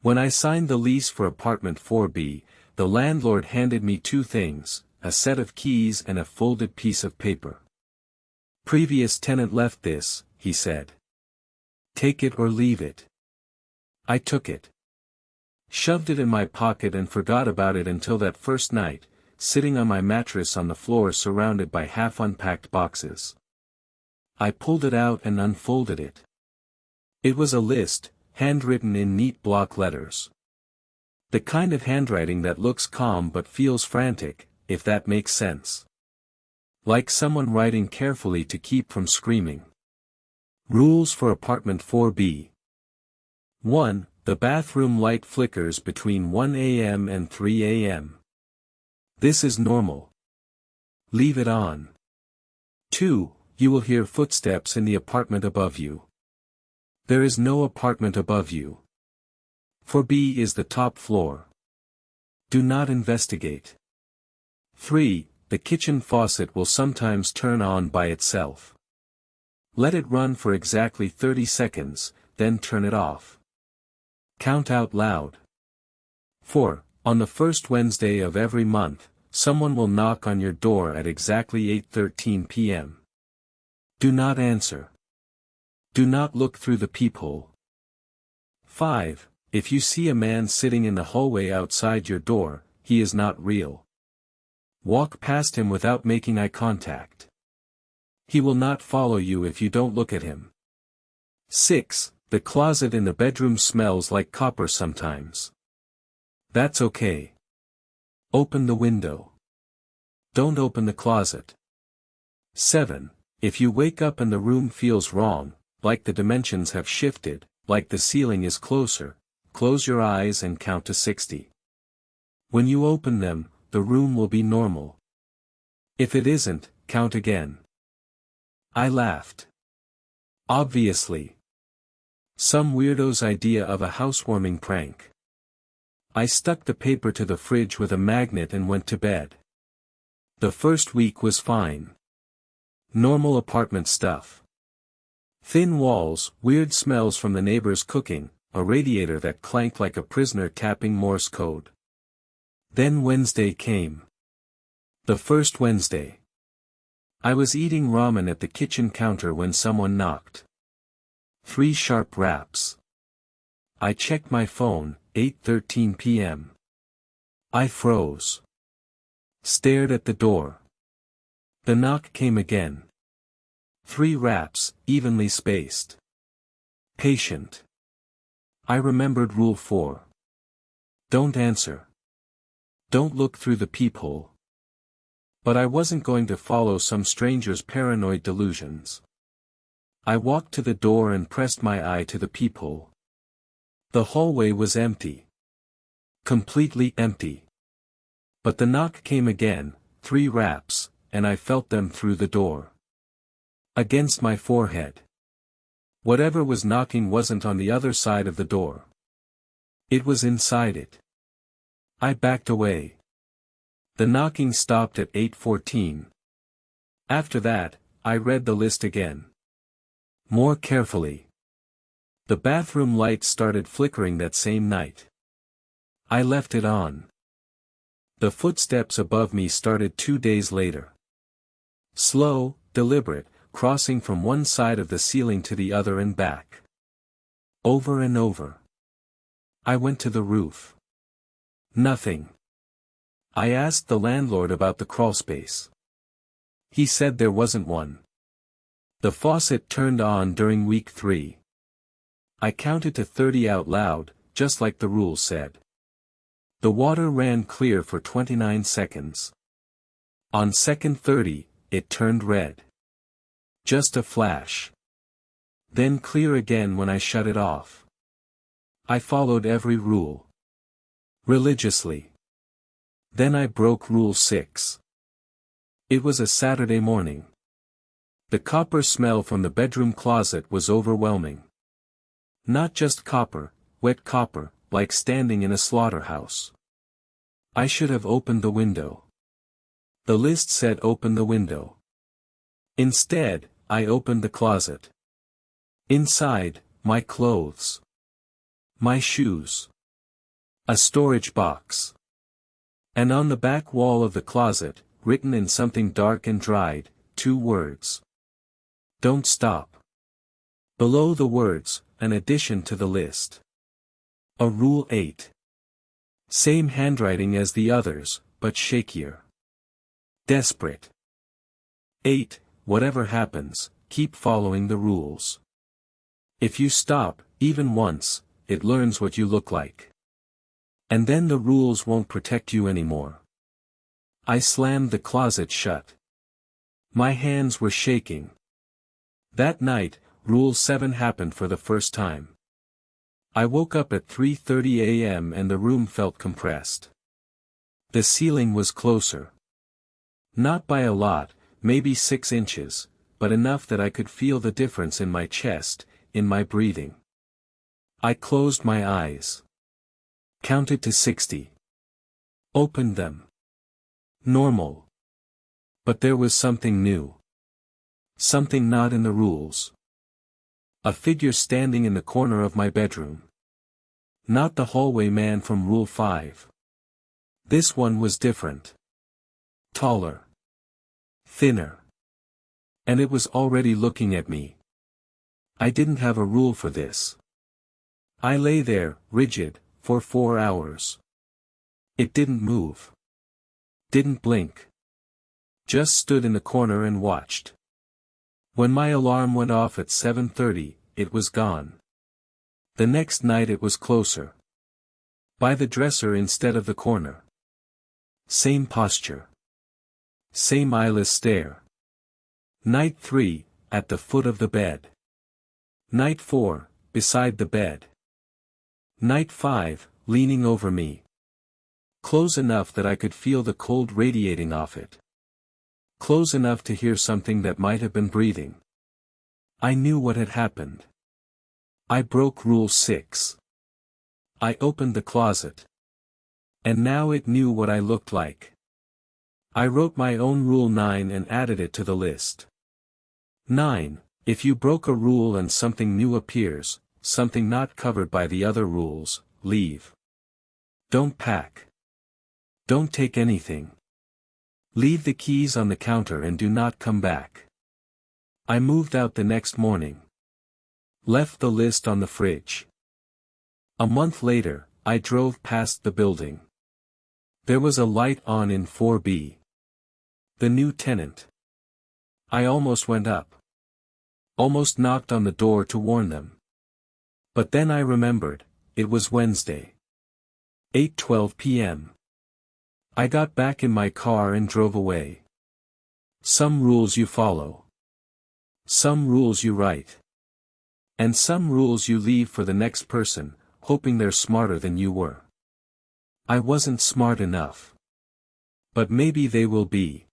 When I signed the lease for apartment 4B, the landlord handed me two things, a set of keys and a folded piece of paper. "Previous tenant left this," he said. "Take it or leave it." I took it. Shoved it in my pocket and forgot about it until that first night, sitting on my mattress on the floor surrounded by half-unpacked boxes. I pulled it out and unfolded it. It was a list, handwritten in neat block letters. The kind of handwriting that looks calm but feels frantic, if that makes sense. Like someone writing carefully to keep from screaming. Rules for apartment 4B. 1. The bathroom light flickers between 1 a.m. and 3 a.m. This is normal. Leave it on. 2. You will hear footsteps in the apartment above you. There is no apartment above you. 4B is the top floor. Do not investigate. 3. The kitchen faucet will sometimes turn on by itself. Let it run for exactly 30 seconds, then turn it off. Count out loud. 4. On the first Wednesday of every month, someone will knock on your door at exactly 8:13 p.m. Do not answer. Do not look through the peephole. 5. If you see a man sitting in the hallway outside your door, he is not real. Walk past him without making eye contact. He will not follow you if you don't look at him. 6. The closet in the bedroom smells like copper sometimes. That's okay. Open the window. Don't open the closet. 7. If you wake up and the room feels wrong, like the dimensions have shifted, like the ceiling is closer, close your eyes and count to 60. When you open them, the room will be normal. If it isn't, count again. I laughed. Obviously. Some weirdo's idea of a housewarming prank. I stuck the paper to the fridge with a magnet and went to bed. The first week was fine. Normal apartment stuff. Thin walls, weird smells from the neighbors cooking, a radiator that clanked like a prisoner tapping Morse code. Then Wednesday came. The first Wednesday. I was eating ramen at the kitchen counter when someone knocked. 3 sharp raps. I checked my phone, 8:13 p.m. I froze. Stared at the door. The knock came again. 3 raps, evenly spaced. Patient. I remembered Rule 4. Don't answer. Don't look through the peephole. But I wasn't going to follow some stranger's paranoid delusions. I walked to the door and pressed my eye to the peephole. The hallway was empty. Completely empty. But the knock came again, 3 raps, and I felt them through the door. Against my forehead. Whatever was knocking wasn't on the other side of the door. It was inside it. I backed away. The knocking stopped at 8:14. After that, I read the list again. More carefully. The bathroom light started flickering that same night. I left it on. The footsteps above me started 2 days later. Slow, deliberate, crossing from one side of the ceiling to the other and back. Over and over. I went to the roof. Nothing. I asked the landlord about the crawlspace. He said there wasn't one. The faucet turned on during week 3. I counted to 30 out loud, just like the rule said. The water ran clear for 29 seconds. On second 30, it turned red. Just a flash. Then clear again when I shut it off. I followed every rule. Religiously. Then I broke Rule 6. It was a Saturday morning. The copper smell from the bedroom closet was overwhelming. Not just copper, wet copper, like standing in a slaughterhouse. I should have opened the window. The list said open the window. Instead, I opened the closet. Inside, my clothes. My shoes. A storage box. And on the back wall of the closet, written in something dark and dried, 2 words. Don't stop. Below the words, an addition to the list. A Rule 8. Same handwriting as the others, but shakier. Desperate. 8. Whatever happens, keep following the rules. If you stop, even once, it learns what you look like. And then the rules won't protect you anymore. I slammed the closet shut. My hands were shaking. That night, Rule 7 happened for the first time. I woke up at 3:30 a.m. and the room felt compressed. The ceiling was closer. Not by a lot, maybe 6 inches, but enough that I could feel the difference in my chest, in my breathing. I closed my eyes. Counted to 60. Opened them. Normal. But there was something new. Something not in the rules. A figure standing in the corner of my bedroom. Not the hallway man from Rule 5. This one was different. Taller. Thinner. And it was already looking at me. I didn't have a rule for this. I lay there, rigid, for 4 hours. It didn't move. Didn't blink. Just stood in the corner and watched. When my alarm went off at 7:30, it was gone. The next night it was closer. By the dresser instead of the corner. Same posture. Same eyeless stare. Night 3, at the foot of the bed. Night 4, beside the bed. Night 5, leaning over me. Close enough that I could feel the cold radiating off it. Close enough to hear something that might have been breathing. I knew what had happened. I broke Rule 6. I opened the closet. And now it knew what I looked like. I wrote my own Rule 9 and added it to the list. 9. If you broke a rule and something new appears, something not covered by the other rules, leave. Don't pack. Don't take anything. Leave the keys on the counter and do not come back. I moved out the next morning. Left the list on the fridge. A month later, I drove past the building. There was a light on in 4B. The new tenant. I almost went up. Almost knocked on the door to warn them. But then I remembered, it was Wednesday. 8:12 p.m. I got back in my car and drove away. Some rules you follow. Some rules you write. And some rules you leave for the next person, hoping they're smarter than you were. I wasn't smart enough. But maybe they will be.